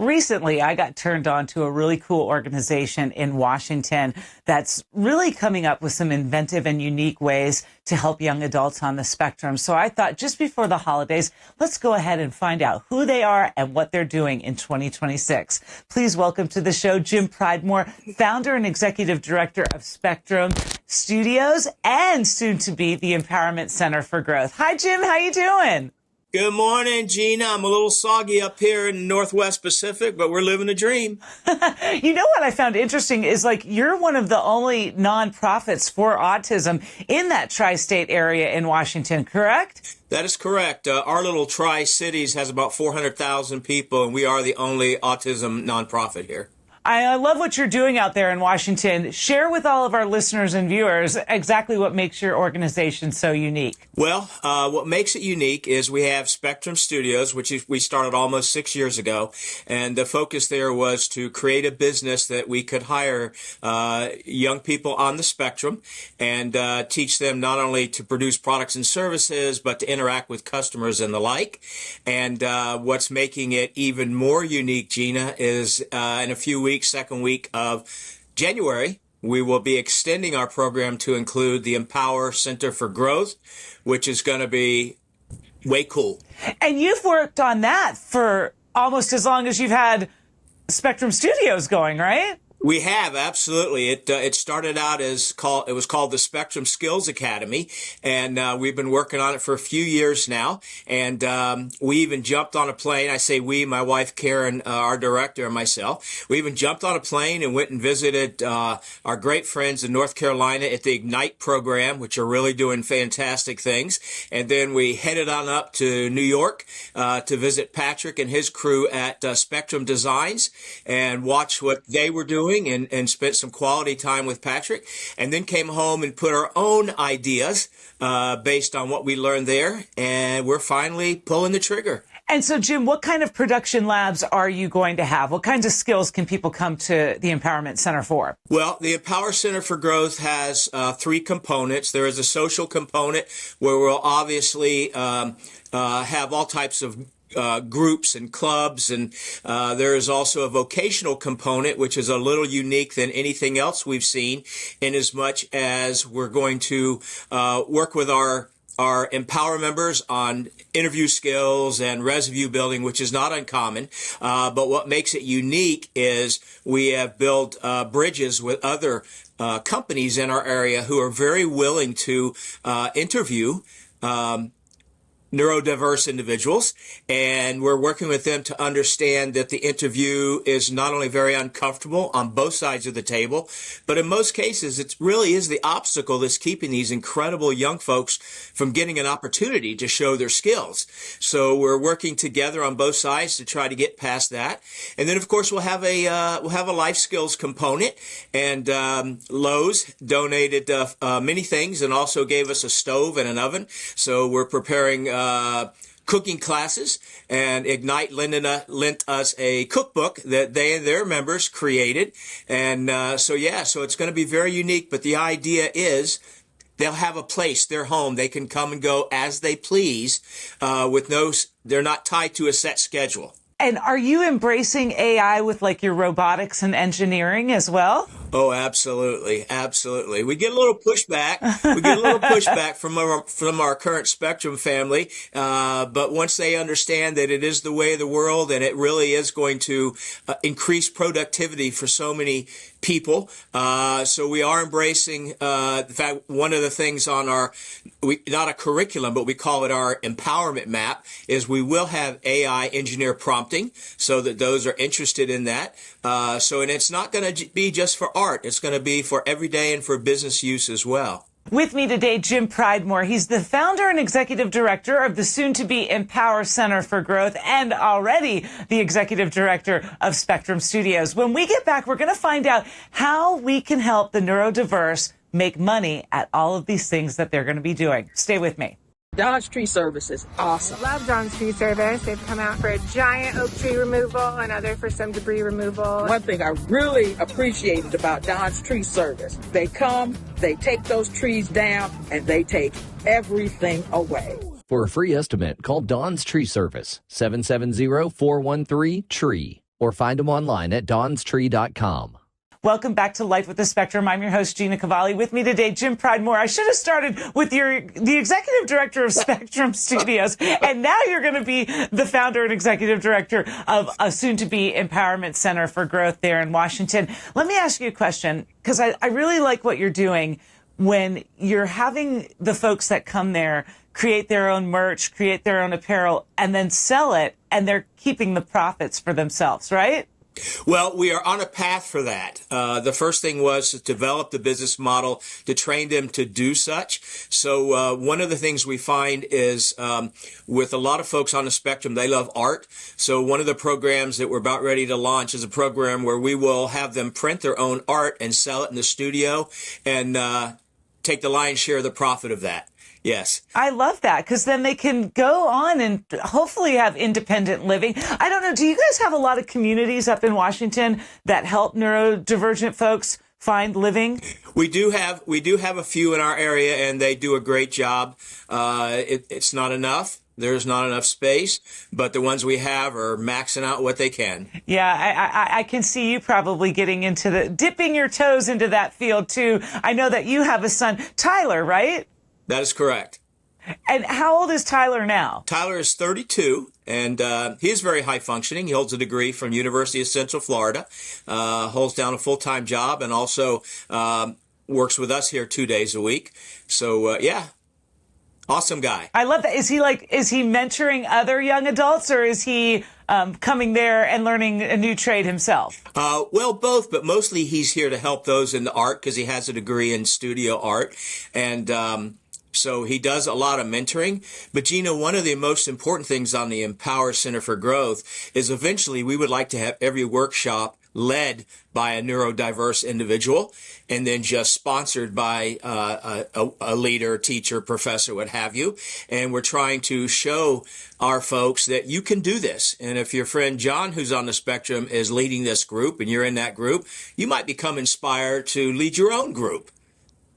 recently I got turned on to a really cool organization in Washington that's really coming up with some inventive and unique ways to help young adults on the spectrum. So I thought just before the holidays, let's go ahead and find out who they are and what they're doing in 2026. Please welcome to the show Jim Pridemore, founder and executive director of Spectrum Studios and soon to be the Empowerment Center for Growth. Hi, Jim. How you doing? Good morning, Gina. I'm a little soggy up here in the Northwest Pacific, but we're living the dream. You know what I found interesting is you're one of the only nonprofits for autism in that tri-state area in Washington, correct? That is correct. Our little Tri-Cities has about 400,000 people, and we are the only autism nonprofit here. I love what you're doing out there in Washington. Share with all of our listeners and viewers exactly what makes your organization so unique. Well, what makes it unique is we have Spectrum Studios, which we started almost 6 years ago. And the focus there was to create a business that we could hire young people on the spectrum and teach them not only to produce products and services, but to interact with customers and the like. And what's making it even more unique, Gina, is in a few weeks, second week of January, we will be extending our program to include the Empower Center for Growth, which is going to be way cool. And you've worked on that for almost as long as you've had Spectrum Studios going, right? We have, absolutely. It started out it was called the Spectrum Skills Academy, and we've been working on it for a few years now. And we even jumped on a plane. I say we, my wife Karen, our director, and myself. We even jumped on a plane and went and visited our great friends in North Carolina at the Ignite program, which are really doing fantastic things. And then we headed on up to New York to visit Patrick and his crew at Spectrum Designs and watch what they were doing. And spent some quality time with Patrick, and then came home and put our own ideas based on what we learned there, and we're finally pulling the trigger. And so, Jim, what kind of production labs are you going to have? What kinds of skills can people come to the Empowerment Center for? Well, the Empower Center for Growth has three components. There is a social component where we'll obviously have all types of groups and clubs, and there is also a vocational component, which is a little unique than anything else we've seen, in as much as we're going to work with our Empower members on interview skills and resume building, which is not uncommon. But what makes it unique is we have built bridges with other companies in our area who are very willing to interview neurodiverse individuals, and we're working with them to understand that the interview is not only very uncomfortable on both sides of the table, but in most cases it really is the obstacle that's keeping these incredible young folks from getting an opportunity to show their skills. So we're working together on both sides to try to get past that. And then of course we'll have a life skills component, and Lowe's donated many things and also gave us a stove and an oven. So we're preparing cooking classes, and Ignite lent us a cookbook that they and their members created. And so it's going to be very unique, but the idea is they'll have a place, their home. They can come and go as they please they're not tied to a set schedule. And are you embracing AI with your robotics and engineering as well? Oh, absolutely. Absolutely. We get a little pushback. From our current Spectrum family. But once they understand that it is the way of the world and it really is going to increase productivity for so many people. So we are embracing, in fact, one of the things on not a curriculum, but we call it our empowerment map, is we will have AI engineer prompting so that those are interested in that. And it's not going to be just for art. It's going to be for everyday and for business use as well. With me today, Jim Pridemore. He's the founder and executive director of the soon-to-be Empower Center for Growth and already the executive director of Spectrum Studios. When we get back, we're going to find out how we can help the neurodiverse make money at all of these things that they're going to be doing. Stay with me. Don's Tree Service is awesome. Love Don's Tree Service. They've come out for a giant oak tree removal, another for some debris removal. One thing I really appreciated about Don's Tree Service, they come, they take those trees down, and they take everything away. For a free estimate, call Don's Tree Service, 770-413-TREE. or find them online at dawnstree.com. Welcome back to Life with the Spectrum. I'm your host, Gina Cavalli. With me today, Jim Pridemore. I should have started with the executive director of Spectrum Studios, and now you're going to be the founder and executive director of a soon-to-be Empowerment Center for Growth there in Washington. Let me ask you a question, because I really like what you're doing when you're having the folks that come there create their own merch, create their own apparel, and then sell it, and they're keeping the profits for themselves, right? Well, we are on a path for that. The first thing was to develop the business model to train them to do such. So one of the things we find is with a lot of folks on the spectrum, they love art. So one of the programs that we're about ready to launch is a program where we will have them print their own art and sell it in the studio and take the lion's share of the profit of that. Yes. I love that, because then they can go on and hopefully have independent living. I don't know. Do you guys have a lot of communities up in Washington that help neurodivergent folks find living? We do have a few in our area, and they do a great job. It's not enough. There's not enough space, but the ones we have are maxing out what they can. Yeah, I can see you probably getting into dipping your toes into that field too. I know that you have a son, Tyler, right? That is correct. And how old is Tyler now? Tyler is 32, and he is very high functioning. He holds a degree from University of Central Florida, holds down a full-time job, and also works with us here 2 days a week. So, yeah, awesome guy. I love that. Is he mentoring other young adults, or is he coming there and learning a new trade himself? Well, both, but mostly he's here to help those in the art because he has a degree in studio art. And so he does a lot of mentoring. But, Gina, one of the most important things on the Empower Center for Growth is eventually we would like to have every workshop led by a neurodiverse individual and then just sponsored by a leader, teacher, professor, what have you. And we're trying to show our folks that you can do this. And if your friend John, who's on the spectrum, is leading this group and you're in that group, you might become inspired to lead your own group.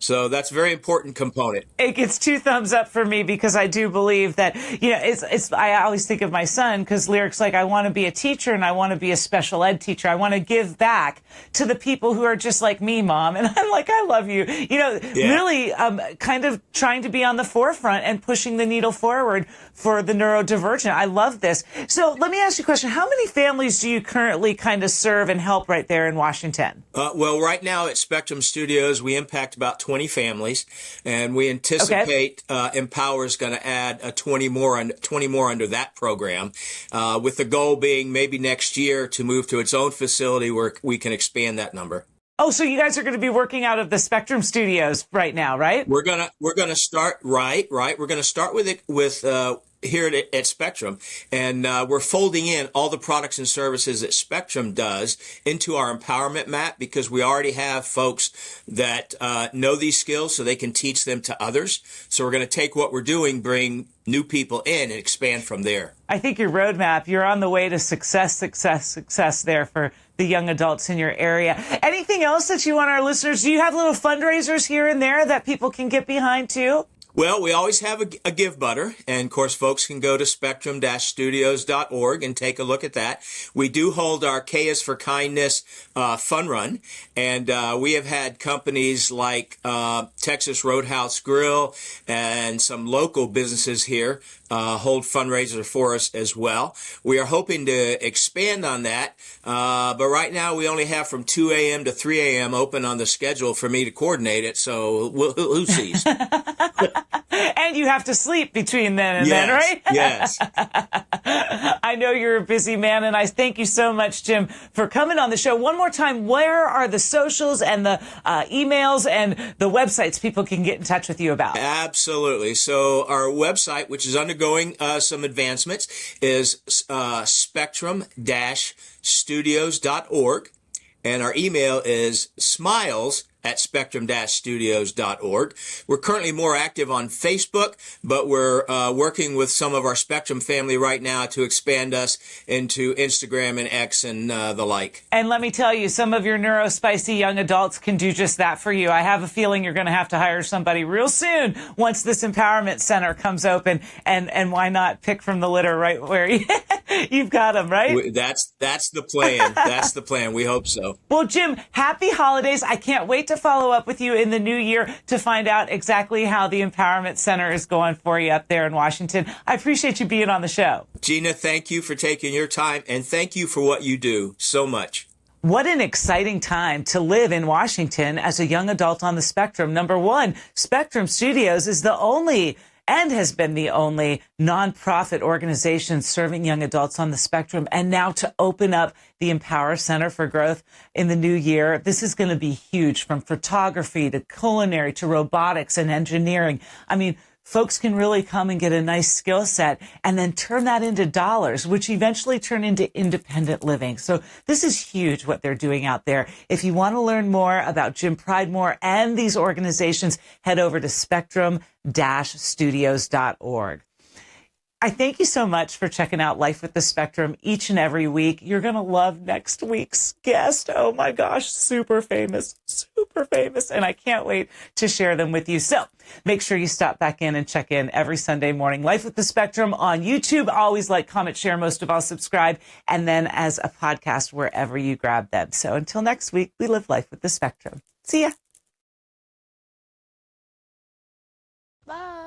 So that's a very important component. It gets 2 thumbs up for me, because I do believe that, I always think of my son, because Lyric's like, I want to be a teacher and I want to be a special ed teacher. I want to give back to the people who are just like me, Mom. And I'm like, I love you. Really kind of trying to be on the forefront and pushing the needle forward for the neurodivergent. I love this. So let me ask you a question. How many families do you currently kind of serve and help right there in Washington? Well, right now at Spectrum Studios, we impact about 20 families, and we anticipate Empower is going to add 20 more under that program, with the goal being maybe next year to move to its own facility where we can expand that number. Oh, so you guys are going to be working out of the Spectrum Studios right now, right? We're gonna start right. We're gonna start with it here at Spectrum, and we're folding in all the products and services that Spectrum does into our empowerment map, because we already have folks that know these skills so they can teach them to others. So we're going to take what we're doing, bring new people in, and expand from there. I think your roadmap, you're on the way to success there for the young adults in your area. Anything else that you want our listeners? Do you have little fundraisers here and there that people can get behind too? Well, we always have a give butter, and of course folks can go to spectrum-studios.org and take a look at that. We do hold our K is for Kindness fun run, and we have had companies like Texas Roadhouse Grill and some local businesses here hold fundraisers for us as well. We are hoping to expand on that, but right now we only have from 2 a.m. to 3 a.m. open on the schedule for me to coordinate it, so who sees? And you have to sleep between then and then, right? Yes. I know you're a busy man, and I thank you so much, Jim, for coming on the show. One more time, where are the socials and the emails and the websites people can get in touch with you about? Absolutely. So our website, which is undergoing some advancements, is spectrum-studios.org, and our email is smiles at spectrum-studios.org. We're currently more active on Facebook, but we're working with some of our Spectrum family right now to expand us into Instagram and X and the like. And let me tell you, some of your neurospicy young adults can do just that for you. I have a feeling you're going to have to hire somebody real soon once this empowerment center comes open. And why not pick from the litter right where you've got them, right? That's the plan. That's the plan. We hope so. Well, Jim, happy holidays. I can't wait to follow up with you in the new year to find out exactly how the Empowerment Center is going for you up there in Washington. I appreciate you being on the show. Gina, thank you for taking your time, and thank you for what you do so much. What an exciting time to live in Washington as a young adult on the spectrum. Number one, Spectrum Studios is the only and has been the only nonprofit organization serving young adults on the spectrum. And now to open up the Empower Center for Growth in the new year, this is going to be huge, from photography to culinary to robotics and engineering. I mean, folks can really come and get a nice skill set and then turn that into dollars, which eventually turn into independent living. So this is huge what they're doing out there. If you want to learn more about Jim Pridemore and these organizations, head over to spectrum-studios.org. I thank you so much for checking out Life with the Spectrum each and every week. You're going to love next week's guest. Oh my gosh, super famous. And I can't wait to share them with you. So make sure you stop back in and check in every Sunday morning. Life with the Spectrum on YouTube. Always like, comment, share, most of all subscribe. And then as a podcast wherever you grab them. So until next week, we live life with the Spectrum. See ya. Bye.